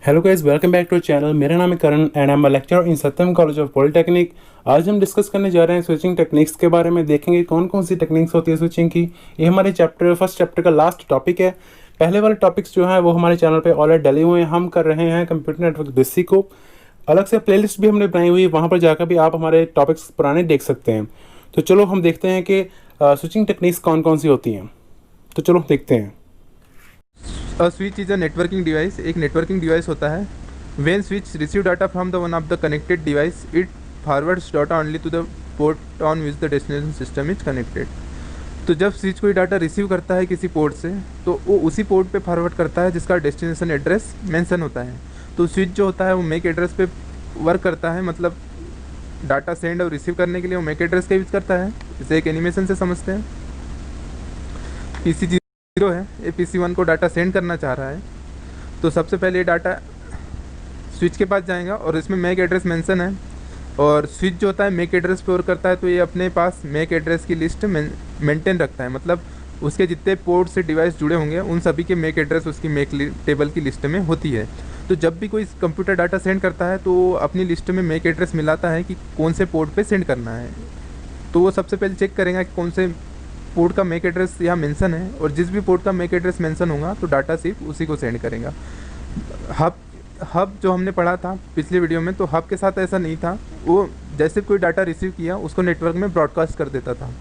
Hello guys, welcome back to channel. मेरा नाम है Karan and I am a lecturer in Satyam College of Polytechnic. आज हम डिस्कस करने जा रहे हैं स्विचिंग टेक्निक्स के बारे में। देखेंगे कौन कौन सी टेक्निक्स होती है स्विचिंग की। ये हमारे फर्स्ट चैप्टर का लास्ट टॉपिक है। पहले वाले टॉपिक्स जो हैं वो हमारे चैनल पे ऑलरेडी डले हुए हैं। हम कर रहे हैं कंप्यूटर नेटवर्क बेसिक को। अलग से प्लेलिस्ट भी हमने बनाई हुई है, वहाँ पर जाकर भी आप हमारे टॉपिक्स पुराने देख सकते हैं। तो चलो हम देखते हैं कि स्विचिंग टेक्निक्स कौन कौन सी होती हैं। तो चलो देखते हैं। Switch is a networking device. एक नेटवर्किंग डिवाइस होता है। When switch receive data from the one of the connected device, it forwards data only to the port on which the destination system is connected. तो जब switch कोई data receive करता है किसी port से, तो वो उसी पोर्ट पे फॉरवर्ड करता है जिसका डेस्टिनेशन एड्रेस मेंशन होता है। तो स्विच जो होता है वो मेक एड्रेस पे वर्क करता है, मतलब डाटा सेंड और रिसीव करने के लिए वो मेक एड्रेस का यूज़ करता है। इसे एक एनिमेशन से समझते हैं। पीसी 0 है, ये पीसी 1 को डाटा सेंड करना चाह रहा है। तो सबसे पहले ये डाटा स्विच के पास जाएगा और इसमें मैक एड्रेस मेंशन है। और स्विच जो होता है मैक एड्रेस पे वर्क करता है, तो ये अपने पास मैक एड्रेस की लिस्ट मेंटेन रखता है, मतलब उसके जितने पोर्ट से डिवाइस जुड़े होंगे उन सभी के मैक एड्रेस उसकी मैक टेबल की लिस्ट में होती है। तो जब भी कोई कंप्यूटर डाटा सेंड करता है तो वो अपनी लिस्ट में मैक एड्रेस मिलाता है कि कौन से पोर्ट पे सेंड करना है। तो वो सबसे पहले चेक करेगा कि कौन से पोर्ट का मैक एड्रेस यहाँ मेंशन है, और जिस भी पोर्ट का मैक एड्रेस मेंशन होगा तो डाटा सिर्फ उसी को सेंड करेगा। हब हब जो हमने पढ़ा था पिछले वीडियो में, तो हब के साथ ऐसा नहीं था। वो जैसे कोई डाटा रिसीव किया उसको नेटवर्क में ब्रॉडकास्ट कर देता था।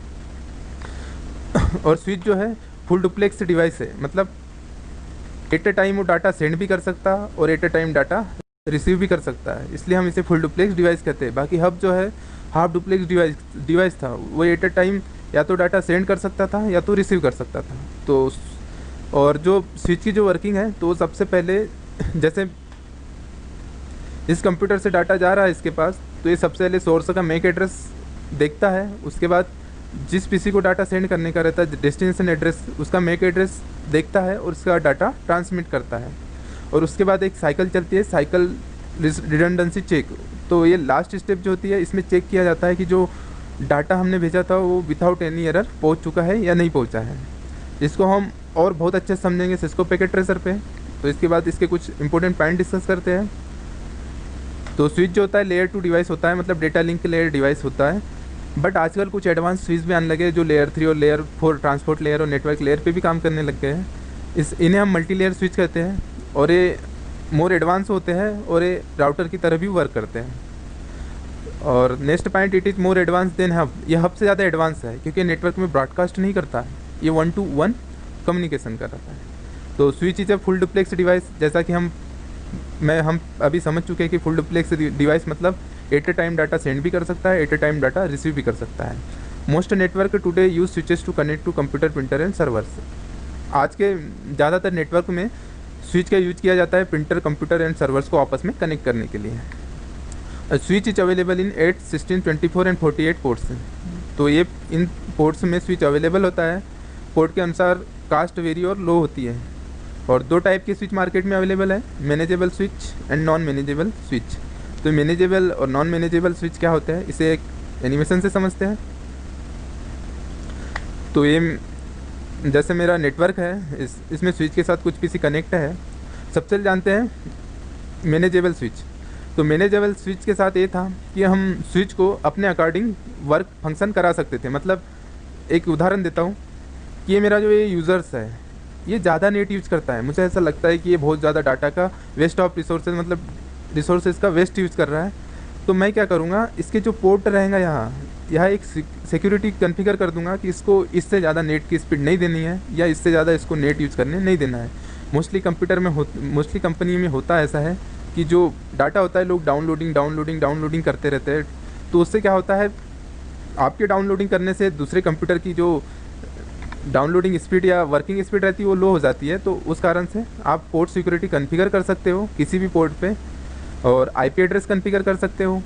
और स्विच जो है फुल डुप्लेक्स डिवाइस है, मतलब एट ए टाइम वो डाटा सेंड भी कर सकता है और at a time data receive भी कर सकता है, इसलिए हम इसे फुल डुप्लेक्स डिवाइस कहते हैं। बाकी हब जो है हाफ डुप्लेक्स डिवाइस था, वो एट ए टाइम या तो डाटा सेंड कर सकता था या तो रिसीव कर सकता था। तो और जो स्विच की जो वर्किंग है, तो सबसे पहले जैसे इस कंप्यूटर से डाटा जा रहा है इसके पास, तो ये सबसे पहले सोर्स का मैक एड्रेस देखता है। उसके बाद जिस पीसी को डाटा सेंड करने का रहता है डेस्टिनेशन एड्रेस, उसका मैक एड्रेस देखता है और उसका डाटा ट्रांसमिट करता है। और उसके बाद एक साइकिल चलती है, साइकिल रिडंडेंसी चेक। तो ये लास्ट स्टेप जो होती है, इसमें चेक किया जाता है कि जो डाटा हमने भेजा था वो विदाउट एनी एरर पहुंच चुका है या नहीं पहुंचा है। इसको हम और बहुत अच्छे से समझेंगे सिस्को पैकेट ट्रेसर पे। तो इसके बाद इसके कुछ इंपॉर्टेंट पॉइंट डिस्कस करते हैं। तो स्विच जो होता है लेयर 2 डिवाइस होता है, मतलब डेटा लिंक लेयर डिवाइस होता है। बट आजकल कुछ एडवांस स्विच भी आने लगे जो लेयर 3 और लेयर 4 ट्रांसपोर्ट लेयर और नेटवर्क लेयर पे भी काम करने लग गए हैं। इन्हें हम मल्टी लेयर स्विच कहते हैं, और ये मोर एडवांस होते हैं और ये राउटर की तरह भी वर्क करते हैं। और next point, it is more advance than hub. ये हब से ज़्यादा एडवांस है क्योंकि नेटवर्क में ब्रॉडकास्ट नहीं करता है, ये 1 to 1 कम्युनिकेशन कर रहा है। तो switch is a full duplex device, जैसा कि हम अभी समझ चुके हैं कि फुल डुप्लेक्स डिवाइस मतलब at a time data send भी कर सकता है, at a time data receive भी कर सकता है। Most network today use switches to connect to computer, printer and servers. आज के ज़्यादातर नेटवर्क में स्विच का यूज किया जाता है प्रिंटर, कंप्यूटर एंड सर्वर्स को आपस में कनेक्ट करने के लिए। Switch is available in 8, 16, 24 and 48 ports. तो ये इन पोर्ट्स में स्विच अवेलेबल होता है। पोर्ट के अनुसार कास्ट वेरी और लो होती है। और दो टाइप के स्विच मार्केट में अवेलेबल है, manageable switch and non manageable switch. तो मैनेजेबल और नॉन मैनेजेबल स्विच क्या होते हैं, इसे एक एनिमेशन से समझते हैं। तो ये जैसे मेरा नेटवर्क है, इसमें स्विच के साथ कुछ पीसी कनेक्ट है। सबसे पहले जानते हैं मैनेजेबल स्विच। तो मैनेजेबल स्विच के साथ ये था कि हम स्विच को अपने अकॉर्डिंग वर्क फंक्शन करा सकते थे। मतलब एक उदाहरण देता हूँ कि ये मेरा जो ये यूज़र्स है, ये ज़्यादा नेट यूज़ करता है। मुझे ऐसा लगता है कि ये बहुत ज़्यादा डाटा का वेस्ट ऑफ रिसोर्सेज, मतलब रिसोर्सेज का वेस्ट यूज़ कर रहा है। तो मैं क्या करूँगा, इसके जो पोर्ट रहेगा यहाँ एक सिक्योरिटी कॉन्फ़िगर कर दूंगा कि इसको इससे ज़्यादा नेट की स्पीड नहीं देनी है या इससे ज़्यादा इसको नेट यूज़ करने नहीं देना है। मोस्टली मोस्टली कंपनी में होता ऐसा है कि जो डाटा होता है लोग डाउनलोडिंग करते रहते हैं। तो उससे क्या होता है, आपके डाउनलोडिंग करने से दूसरे कंप्यूटर की जो डाउनलोडिंग स्पीड या वर्किंग स्पीड रहती है वो लो हो जाती है। तो उस कारण से आप पोर्ट सिक्योरिटी कॉन्फ़िगर कर सकते हो किसी भी पोर्ट पे, और आईपी एड्रेस कॉन्फ़िगर कर सकते हो,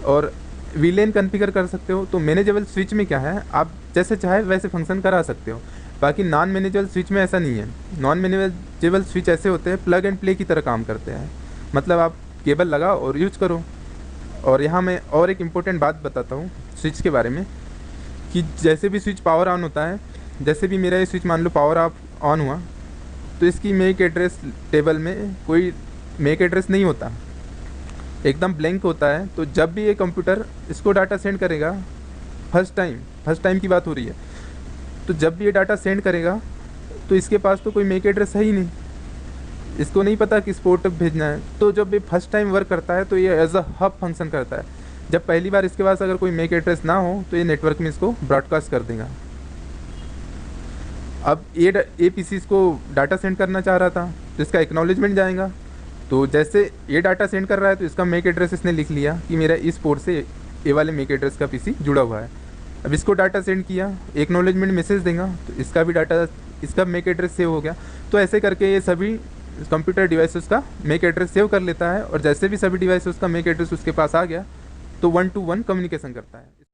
और वीलेन कॉन्फ़िगर कर सकते हो। तो मैनेजेबल स्विच में क्या है, आप जैसे चाहे वैसे फंक्शन करा सकते हो। बाकी नॉन मैनेजेबल स्विच में ऐसा नहीं है। नॉन मैनेजेबल स्विच ऐसे होते हैं प्लग एंड प्ले की तरह काम करते हैं, मतलब आप केबल लगाओ और यूज़ करो। और यहाँ मैं और एक इम्पोर्टेंट बात बताता हूँ स्विच के बारे में, कि जैसे भी स्विच पावर ऑन होता है, जैसे भी मेरा ये स्विच मान लो पावर ऑफ ऑन हुआ, तो इसकी मैक एड्रेस टेबल में कोई मेक एड्रेस नहीं होता, एकदम ब्लैंक होता है। तो जब भी ये कंप्यूटर इसको डाटा सेंड करेगा, फर्स्ट टाइम की बात हो रही है, तो जब भी ये डाटा सेंड करेगा तो इसके पास तो कोई मेक एड्रेस है ही नहीं, इसको नहीं पता किस पोर्ट तक भेजना है। तो जब ये फर्स्ट टाइम वर्क करता है तो ये एज अ हब फंक्शन करता है। जब पहली बार इसके पास अगर कोई मेक एड्रेस ना हो तो ये नेटवर्क में इसको ब्रॉडकास्ट कर देगा। अब ये पीसी इसको डाटा सेंड करना चाह रहा था, तो इसका एक्नॉलेजमेंट जाएगा। तो जैसे ये डाटा सेंड कर रहा है तो इसका मेक एड्रेस इसने लिख लिया कि मेरा इस पोर्ट से ये वाले मेक एड्रेस का पीसी जुड़ा हुआ है। अब इसको डाटा सेंड किया, एक्नॉलेजमेंट मैसेज देगा, तो इसका भी डाटा, इसका मेक एड्रेस सेव हो गया। तो ऐसे करके ये सभी कंप्यूटर डिवाइसेस का मेक एड्रेस सेव कर लेता है, और जैसे भी सभी डिवाइसेस का मेक एड्रेस उसके पास आ गया तो 1 to 1 कम्युनिकेशन करता है।